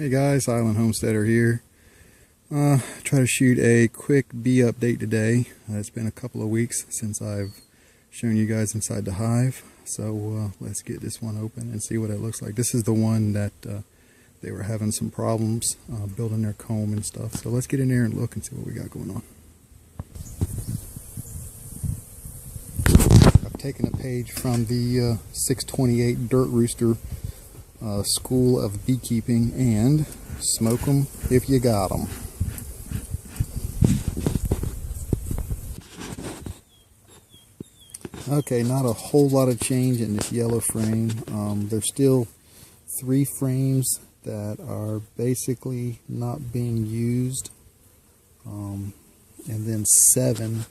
Hey guys, Island Homesteader here. Try to shoot a quick bee update today. It's been a couple of weeks since I've shown you guys inside the hive, so let's get this one open and see what it looks like. This is the one that they were having some problems building their comb and stuff, so let's get in there and look and see what we got going on. I've taken a page from the 628 Dirt Rooster School of Beekeeping and smoke them if you got them. Okay, not a whole lot of change in this yellow frame. There's still 3 frames that are basically not being used, and then 7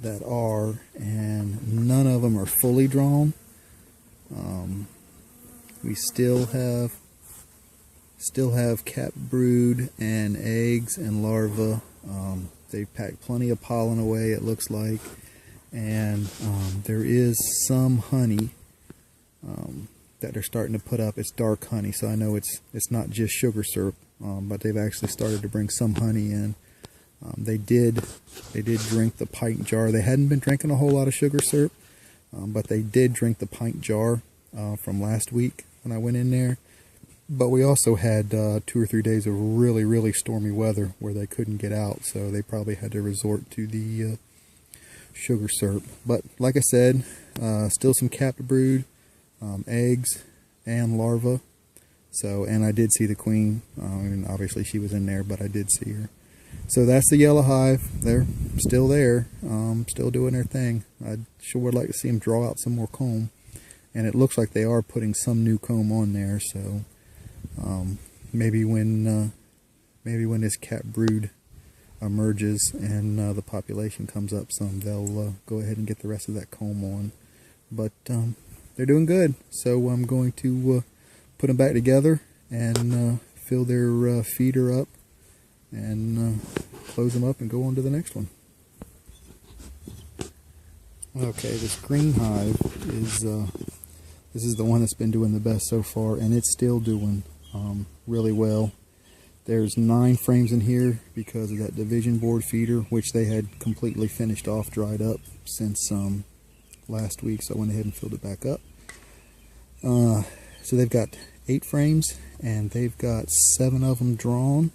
that are, and none of them are fully drawn. We still have capped brood and eggs and larvae. They packed plenty of pollen away, it looks like, and there is some honey that they're starting to put up. It's dark honey, so I know it's not just sugar syrup, but they've actually started to bring some honey in. They did drink the pint jar. They hadn't been drinking a whole lot of sugar syrup, but they did drink the pint jar from last week when I went in there. But we also had 2 or 3 days of really stormy weather where they couldn't get out, so they probably had to resort to the sugar syrup. But like I said, still some capped brood, eggs and larvae. So, and I did see the queen. And obviously she was in there, but I did see her. So that's the yellow hive. They're still there, still doing their thing. I sure would like to see them draw out some more comb. And it looks like they are putting some new comb on there, so maybe when this capped brood emerges and the population comes up some, they'll go ahead and get the rest of that comb on. But they're doing good, so I'm going to put them back together and fill their feeder up and close them up and go on to the next one. Okay, this green hive is this is the one that's been doing the best so far, and it's still doing really well. There's 9 frames in here because of that division board feeder, which they had completely finished off, dried up since last week, so I went ahead and filled it back up. So they've got 8 frames, and they've got 7 of them drawn,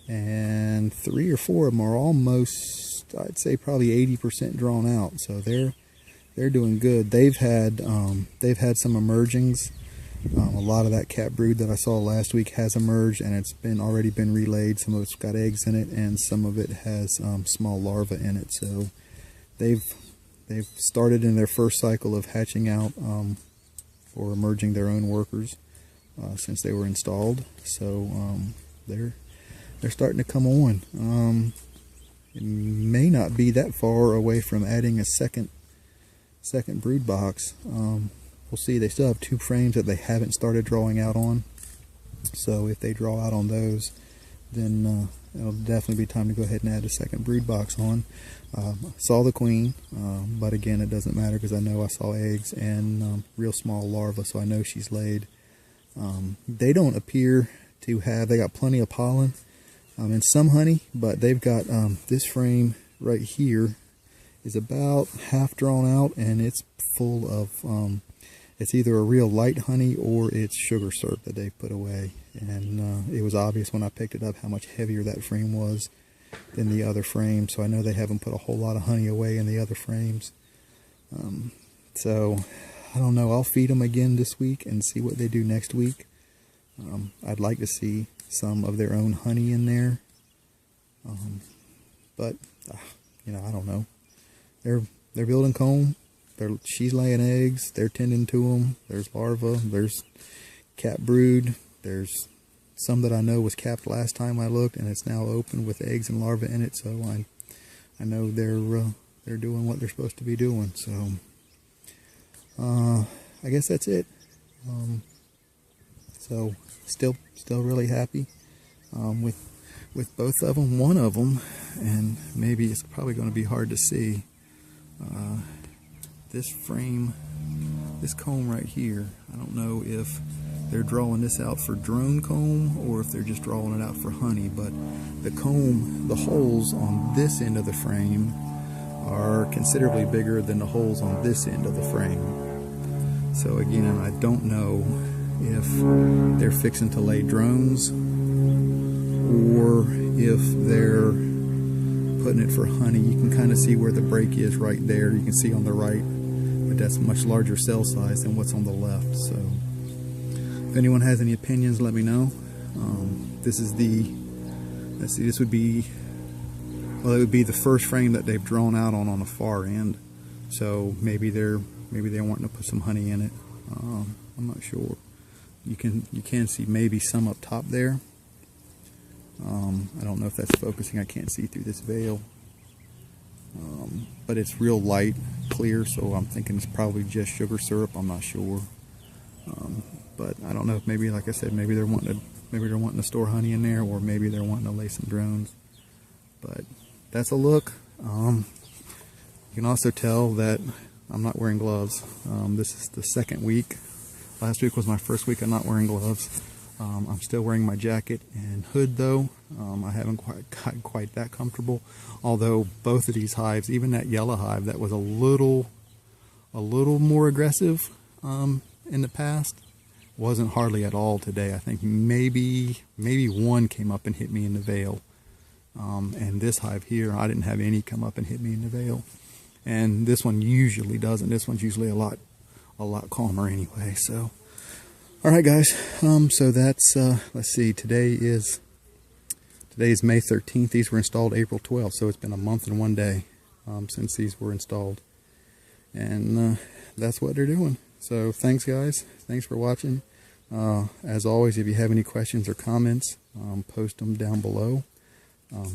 and 3 or 4 of them are almost, I'd say probably 80% drawn out, so they're doing good. They've had some emergings. A lot of that capped brood that I saw last week has emerged, and it's already been relayed. Some of it's got eggs in it, and some of it has small larvae in it. So they've started in their first cycle of hatching out or emerging their own workers since they were installed. So they're starting to come on. It may not be that far away from adding a second brood box. We'll see. They still have 2 frames that they haven't started drawing out on, so if they draw out on those, then it'll definitely be time to go ahead and add a second brood box on. Saw the queen, but again, it doesn't matter because I know I saw eggs and real small larvae, so I know she's laid. They don't appear to have, they got plenty of pollen and some honey, but they've got this frame right here is about half drawn out, and it's full of it's either a real light honey or it's sugar syrup that they put away. And it was obvious when I picked it up how much heavier that frame was than the other frame, so I know they haven't put a whole lot of honey away in the other frames. So I don't know, I'll feed them again this week and see what they do next week. I'd like to see some of their own honey in there, but you know, I don't know. They're building comb. She's laying eggs. They're tending to them. There's larvae. There's capped brood. There's some that I know was capped last time I looked, and it's now open with eggs and larvae in it. So I know they're doing what they're supposed to be doing. So I guess that's it. So still really happy with both of them. One of them, and maybe it's probably going to be hard to see. This frame, this comb right here, I don't know if they're drawing this out for drone comb or if they're just drawing it out for honey. But the comb, the holes on this end of the frame are considerably bigger than the holes on this end of the frame. So again, I don't know if they're fixing to lay drones or if they're putting it for honey. You can kind of see where the break is right there. You can see on the right, but that's a much larger cell size than what's on the left. So if anyone has any opinions, let me know. This is the, let's see, this would be, well, it would be the first frame that they've drawn out on the far end. So maybe they're wanting to put some honey in it. I'm not sure. You can see maybe some up top there. I don't know if that's focusing. I can't see through this veil. But it's real light, clear, so I'm thinking it's probably just sugar syrup. I'm not sure. But I don't know if maybe, like I said, maybe they're wanting to store honey in there, or maybe they're wanting to lay some drones. But that's a look. You can also tell that I'm not wearing gloves. This is the second week. Last week was my first week of not wearing gloves. I'm still wearing my jacket and hood though. I haven't gotten quite that comfortable. Although both of these hives, even that yellow hive that was a little more aggressive in the past, wasn't hardly at all today. I think maybe one came up and hit me in the veil. And this hive here, I didn't have any come up and hit me in the veil. And this one usually doesn't. This one's usually a lot calmer anyway. So, all right, guys. So that's let's see. Today is May 13th. These were installed April 12th. So it's been a month and 1 day since these were installed, and that's what they're doing. So thanks, guys. Thanks for watching. As always, if you have any questions or comments, post them down below.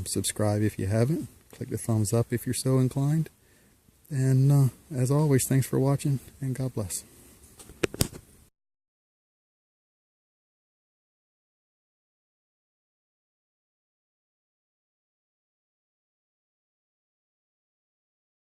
Subscribe if you haven't. Click the thumbs up if you're so inclined. And as always, thanks for watching, and God bless.